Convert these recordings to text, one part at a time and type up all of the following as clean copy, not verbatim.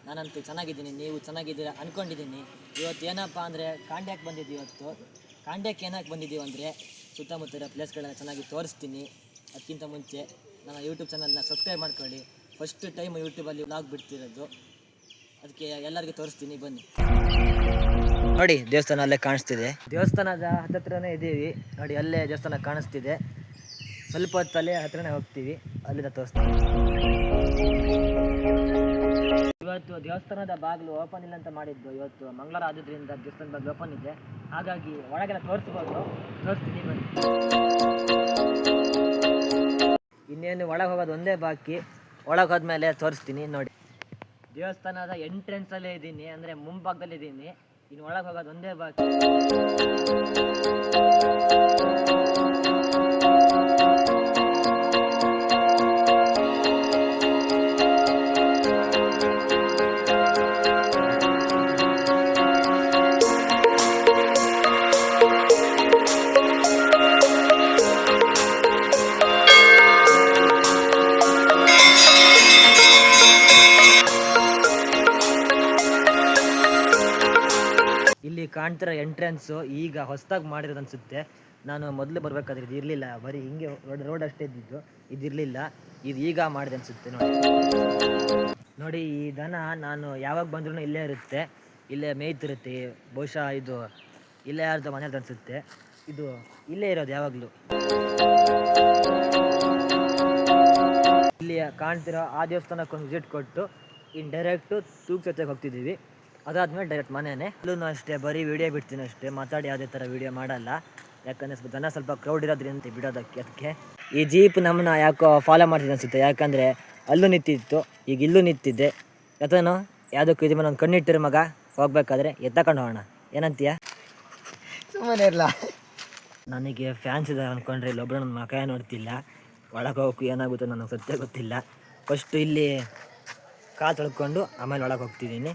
ನಾನಂತೂ ಚೆನ್ನಾಗಿದ್ದೀನಿ, ನೀವು ಚೆನ್ನಾಗಿದ್ದೀರಾ ಅಂದ್ಕೊಂಡಿದ್ದೀನಿ. ಇವತ್ತು ಏನಪ್ಪ ಅಂದರೆ ಕಾಂಡ್ಯಕ್ಕೆ ಬಂದಿದ್ದೀವಿ. ಇವತ್ತು ಕಾಂಡ್ಯಕ್ಕೆ ಏನಕ್ಕೆ ಬಂದಿದ್ದೀವಿ ಅಂದರೆ ಸುತ್ತಮುತ್ತ ಪ್ಲೇಸ್ಗಳನ್ನ ಚೆನ್ನಾಗಿ ತೋರಿಸ್ತೀನಿ. ಅದಕ್ಕಿಂತ ಮುಂಚೆ ನನ್ನ ಯೂಟ್ಯೂಬ್ ಚಾನಲ್ನ ಸಬ್ಸ್ಕ್ರೈಬ್ ಮಾಡ್ಕೊಳ್ಳಿ. ಫಸ್ಟ್ ಟೈಮ್ ಯೂಟ್ಯೂಬಲ್ಲಿ ವ್ಲಾಗ್ ಬಿಡ್ತಿರೋದು, ಅದಕ್ಕೆ ಎಲ್ಲರಿಗೂ ತೋರಿಸ್ತೀನಿ, ಬನ್ನಿ ನೋಡಿ. ದೇವಸ್ಥಾನ ಅಲ್ಲೇ ಕಾಣಿಸ್ತಿದೆ, ದೇವಸ್ಥಾನದ ಹತ್ತತ್ರನೇ ಇದ್ದೀವಿ ನೋಡಿ. ಅಲ್ಲೇ ದೇವಸ್ಥಾನ ಕಾಣಿಸ್ತಿದೆ, ಸ್ವಲ್ಪ ಹೊತ್ತಲ್ಲೇ ಹತ್ರನೇ ಹೋಗ್ತೀವಿ, ಅಲ್ಲಿಂದ ತೋರಿಸ್ತೀವಿ. ಇವತ್ತು ದೇವಸ್ಥಾನದ ಬಾಗಿಲು ಓಪನ್ ಇಲ್ಲ ಅಂತ ಮಾಡಿದ್ದು. ಇವತ್ತು ಮಂಗಳವಾರ ಆದ್ರಿಂದ ದೇವಸ್ಥಾನದ ಬಾಗಿಲು ಓಪನ್ ಇದೆ, ಹಾಗಾಗಿ ಒಳಗೆಲ್ಲ ತೋರಿಸ್ತೀನಿ ಬನ್ನಿ. ಇನ್ನೇನು ಒಳಗೆ ಹೋಗೋದು ಒಂದೇ ಬಾಕಿ, ಒಳಗೆ ಹೋದ್ಮೇಲೆ ತೋರಿಸ್ತೀನಿ ನೋಡಿ. ದೇವಸ್ಥಾನದ ಎಂಟ್ರೆನ್ಸಲ್ಲೇ ಇದ್ದೀನಿ, ಅಂದರೆ ಮುಂಭಾಗದಲ್ಲಿ ಇದ್ದೀನಿ. ಇನ್ನು ಒಳಗೆ ಹೋಗೋದು ಒಂದೇ ಬಾಕಿ. ಇಲ್ಲಿ ಕಾಣ್ತಿರೋ ಎಂಟ್ರೆನ್ಸು ಈಗ ಹೊಸದಾಗಿ ಮಾಡಿರೋದು ಅನಿಸುತ್ತೆ. ನಾನು ಮೊದಲು ಬರಬೇಕಾದ್ರೆ ಇದು ಇರಲಿಲ್ಲ, ಬರೀ ಹಿಂಗೆ ರೋಡ್ ಅಷ್ಟೇ ಇದ್ದಿದ್ದು, ಇದಿರಲಿಲ್ಲ. ಇದು ಈಗ ಮಾಡಿದೆ ಅನಿಸುತ್ತೆ ನೋಡಿ. ಈ ದನ ನಾನು ಯಾವಾಗ ಬಂದ್ರೂ ಇಲ್ಲೇ ಇರುತ್ತೆ, ಇಲ್ಲೇ ಮೇಯ್ತಿರುತ್ತೆ. ಬಹುಶಃ ಇದು ಇಲ್ಲೇ ಯಾರ್ದು ಮನೆಯದು ಅನಿಸುತ್ತೆ. ಇದು ಇಲ್ಲೇ ಇರೋದು ಯಾವಾಗಲೂ. ಇಲ್ಲಿ ಕಾಣ್ತಿರೋ ಆ ದೇವಸ್ಥಾನಕ್ಕೊಂದು ವಿಸಿಟ್ ಕೊಟ್ಟು ಇನ್ನು ಡೈರೆಕ್ಟು ತೂಗು ಜೊತೆಗೆ ಹೋಗ್ತಿದ್ದೀವಿ. ಅದಾದ್ಮೇಲೆ ಡೈರೆಕ್ಟ್ ಮನೆಯೇ. ಅಲ್ಲೂ ಅಷ್ಟೇ ಬರೀ ವಿಡಿಯೋ ಬಿಡ್ತೀನಿ ಅಷ್ಟೇ, ಮಾತಾಡಿ ಯಾವುದೇ ಥರ ವಿಡಿಯೋ ಮಾಡಲ್ಲ. ಯಾಕಂದರೆ ಜನ ಸ್ವಲ್ಪ ಕ್ರೌಡ್ ಇರೋದ್ರಿಂದ ಬಿಡೋದಕ್ಕೆ. ಅದಕ್ಕೆ ಈ ಜೀಪ್ ನಮ್ಮನ್ನ ಯಾಕೋ ಫಾಲೋ ಮಾಡ್ತಿದ್ದೆ ಅನಿಸುತ್ತೆ, ಯಾಕಂದರೆ ಅಲ್ಲೂ ನಿಂತಿತ್ತು, ಈಗ ಇಲ್ಲೂ ನಿಂತಿದ್ದೆ. ಯಾತನೋ ಯಾವುದಕ್ಕೂ ಇದು ಮೇಲೆ ಒಂದು ಕಣ್ಣಿಟ್ಟಿರೋ ಮಗ, ಹೋಗ್ಬೇಕಾದ್ರೆ ಎತ್ತಕೊಂಡು ಹೋಗೋಣ, ಏನಂತೀಯ? ಸುಮ್ಮನೆ ಇರಲ್ಲ. ನನಗೆ ಫ್ಯಾನ್ಸ್ ಇದೆ ಅಂದ್ಕೊಂಡ್ರೆ ಇಲ್ಲೊಬ್ಬರು ನನ್ನ ಮಕ ನೋಡ್ತಿಲ್ಲ. ಒಳಗೆ ಹೋಗಕ್ಕೆ ಏನಾಗುತ್ತೋ ನನಗೆ ಸತ್ಯ ಗೊತ್ತಿಲ್ಲ. ಫಸ್ಟು ಇಲ್ಲಿ ಕಾಲು ತೊಳ್ಕೊಂಡು ಆಮೇಲೆ ಒಳಗೆ ಹೋಗ್ತಿದ್ದೀನಿ.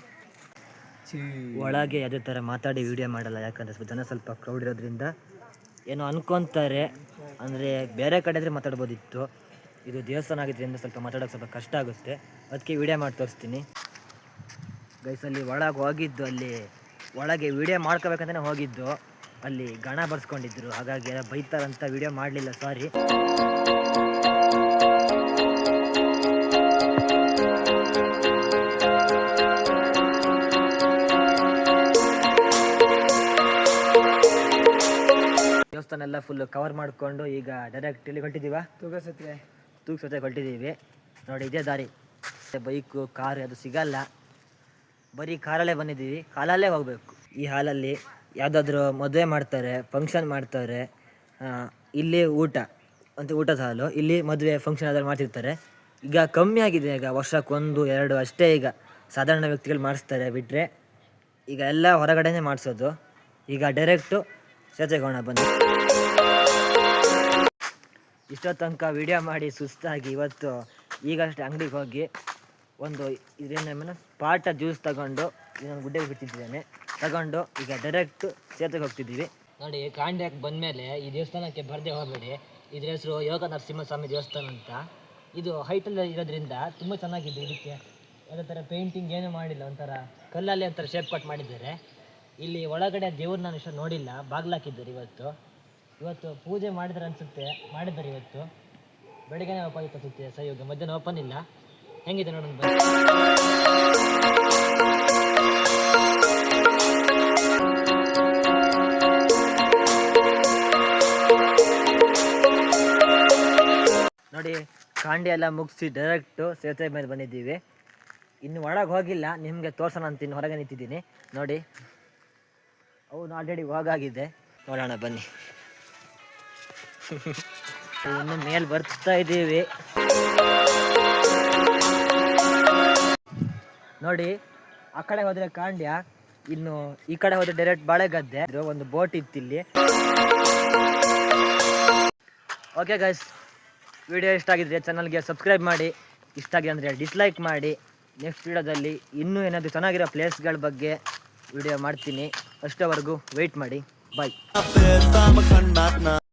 ಒಳಗೆ ಯಾವುದೇ ಥರ ಮಾತಾಡಿ ವೀಡಿಯೋ ಮಾಡಲ್ಲ, ಯಾಕಂದರೆ ಜನ ಸ್ವಲ್ಪ ಕ್ರೌಡ್ ಇರೋದ್ರಿಂದ ಏನೋ ಅನ್ಕೊತಾರೆ. ಅಂದರೆ ಬೇರೆ ಕಡೆ ಇದ್ರೆ ಮಾತಾಡ್ಬೋದಿತ್ತು, ಇದು ದೇವಸ್ಥಾನ ಆಗಿದ್ದರಿಂದ ಸ್ವಲ್ಪ ಮಾತಾಡೋಕ್ಕೆ ಸ್ವಲ್ಪ ಕಷ್ಟ ಆಗುತ್ತೆ. ಅದಕ್ಕೆ ವೀಡಿಯೋ ಮಾಡಿ ತೋರಿಸ್ತೀನಿ ಗೈಸಲ್ಲಿ. ಒಳಗೆ ಹೋಗಿದ್ದು, ಅಲ್ಲಿ ಒಳಗೆ ವೀಡಿಯೋ ಮಾಡ್ಕೋಬೇಕಂತಲೇ ಹೋಗಿದ್ದು, ಅಲ್ಲಿ ಗಣ ಬರ್ಸ್ಕೊಂಡಿದ್ರು, ಹಾಗಾಗಿ ಎಲ್ಲ ಬೈತಾರಂತ ವೀಡಿಯೋ ಮಾಡಲಿಲ್ಲ, ಸಾರಿ. ದೇವಸ್ಥಾನ ಎಲ್ಲ ಫುಲ್ ಕವರ್ ಮಾಡಿಕೊಂಡು ಈಗ ಡೈರೆಕ್ಟ್ ಇಲ್ಲಿ ಹೊರಟಿದ್ದೀವ, ತೂಗು ಸತೆ ಹೊರಟಿದ್ದೀವಿ ನೋಡಿ. ಇದೇ ದಾರಿ, ಬೈಕು ಕಾರು ಅದು ಸಿಗಲ್ಲ, ಬರೀ ಕಾರಲ್ಲೇ ಬಂದಿದ್ದೀವಿ, ಕಾಲಲ್ಲೇ ಹೋಗಬೇಕು. ಈ ಹಾಲಲ್ಲಿ ಯಾವುದಾದ್ರೂ ಮದುವೆ ಮಾಡ್ತಾರೆ, ಫಂಕ್ಷನ್ ಮಾಡ್ತಾರೆ, ಇಲ್ಲಿ ಊಟ ಅಂತ ಊಟದ ಹಾಲು, ಇಲ್ಲಿ ಮದುವೆ ಫಂಕ್ಷನ್ ಆದರೂ ಮಾಡ್ತಿರ್ತಾರೆ. ಈಗ ಕಮ್ಮಿ ಆಗಿದೆ, ಈಗ ವರ್ಷಕ್ಕೊಂದು ಎರಡು ಅಷ್ಟೇ ಈಗ ಸಾಧಾರಣ ವ್ಯಕ್ತಿಗಳು ಮಾಡಿಸ್ತಾರೆ, ಬಿಟ್ಟರೆ ಈಗ ಎಲ್ಲ ಹೊರಗಡೆನೇ ಮಾಡಿಸೋದು. ಈಗ ಡೈರೆಕ್ಟು ಸೇತುವೆಗೋಣ ಬನ್ನಿ. ಇಷ್ಟೋ ತನಕ ವಿಡಿಯೋ ಮಾಡಿ ಸುಸ್ತಾಗಿ ಇವತ್ತು ಈಗಷ್ಟೇ ಅಂಗಡಿಗೆ ಹೋಗಿ ಒಂದು ಇದೇನೇನು ಸ್ಪಾಟ ಜ್ಯೂಸ್ ತಗೊಂಡು ಇನ್ನೊಂದು ಗುಡ್ಡೆಗೆ ಬಿಟ್ಟಿದ್ದೇನೆ, ತಗೊಂಡು ಈಗ ಡೈರೆಕ್ಟು ಸೇತುವೆಗೆ ಹೋಗ್ತಿದ್ದೀವಿ ನೋಡಿ. ಕಾಂಡ್ಯಕ್ಕೆ ಬಂದಮೇಲೆ ಈ ದೇವಸ್ಥಾನಕ್ಕೆ ಬರದೆ ಹೋಗಬೇಡಿ. ಇದ್ರ ಹೆಸರು ಯೋಗ ನರಸಿಂಹಸ್ವಾಮಿ ದೇವಸ್ಥಾನ ಅಂತ. ಇದು ಹೈಟಲ್ಲಿ ಇರೋದ್ರಿಂದ ತುಂಬ ಚೆನ್ನಾಗಿದೆ. ಇದಕ್ಕೆ ಯಾವುದೇ ಥರ ಪೇಂಟಿಂಗ್ ಏನೂ ಮಾಡಿಲ್ಲ, ಒಂಥರ ಕಲ್ಲಲ್ಲಿ ಒಂಥರ ಶೇಪ್ ಕಟ್ ಮಾಡಿದ್ದಾರೆ. ಇಲ್ಲಿ ಒಳಗಡೆ ದೇವ್ರನ್ನ ನಾನು ಇಷ್ಟ ನೋಡಿಲ್ಲ, ಬಾಗಿಲಾಕಿದ್ದಾರೆ. ಇವತ್ತು ಪೂಜೆ ಮಾಡಿದ್ರೆ ಅನಿಸುತ್ತೆ, ಮಾಡಿದ್ದಾರೆ ಇವತ್ತು ಬೆಳಗ್ಗೆನೇ ಓಪನ್ ಆಯ್ತು ಅನಿಸುತ್ತೆ. ಸರಿ, ಇವಾಗ ಮಧ್ಯಾಹ್ನ ಓಪನ್ ಇಲ್ಲ. ಹೆಂಗಿದೆ ನೋಡೋಣ ಬನ್ನಿ. ನೋಡಿ, ಕಾಂಡಿ ಎಲ್ಲ ಮುಗಿಸಿ ಡೈರೆಕ್ಟು ಸೇತುವೆ ಮೇಲೆ ಬಂದಿದ್ದೀವಿ. ಇನ್ನು ಒಳಗೆ ಹೋಗಿಲ್ಲ, ನಿಮಗೆ ತೋರ್ಸೋಣ ಅಂತ ಇನ್ನು ಹೊರಗೆ ನಿಂತಿದ್ದೀನಿ ನೋಡಿ. ಅವನು ಆಲ್ರೆಡಿ ಹೋಗಾಗಿದೆ, ನೋಡೋಣ ಬನ್ನಿ. ಇನ್ನು ಮೇಲೆ ಬರ್ತಾ ಇದ್ದೀವಿ ನೋಡಿ. ಆ ಕಡೆ ಹೋದರೆ ಕಾಂಡ್ಯ, ಇನ್ನು ಈ ಕಡೆ ಹೋದರೆ ಡೈರೆಕ್ಟ್ ಬಾಳೆಗದ್ದೆ. ಒಂದು ಬೋಟ್ ಇತ್ತಿಲ್ಲಿ. ಓಕೆ ಗೈಸ್, ವಿಡಿಯೋ ಇಷ್ಟ ಆಗಿದ್ರೆ ಚಾನಲ್ಗೆ ಸಬ್ಸ್ಕ್ರೈಬ್ ಮಾಡಿ, ಇಷ್ಟ ಆಗಿದೆ ಅಂದರೆ ಡಿಸ್ಲೈಕ್ ಮಾಡಿ. ನೆಕ್ಸ್ಟ್ ವಿಡಿಯೋದಲ್ಲಿ ಇನ್ನೂ ಏನಾದರೂ ಚೆನ್ನಾಗಿರೋ ಪ್ಲೇಸ್ಗಳ ಬಗ್ಗೆ ವಿಡಿಯೋ ಮಾಡ್ತೀನಿ. ಅಷ್ಟವರೆಗೂ ವೆಯ್ಟ್ ಮಾಡಿ. ಬಾಯ್.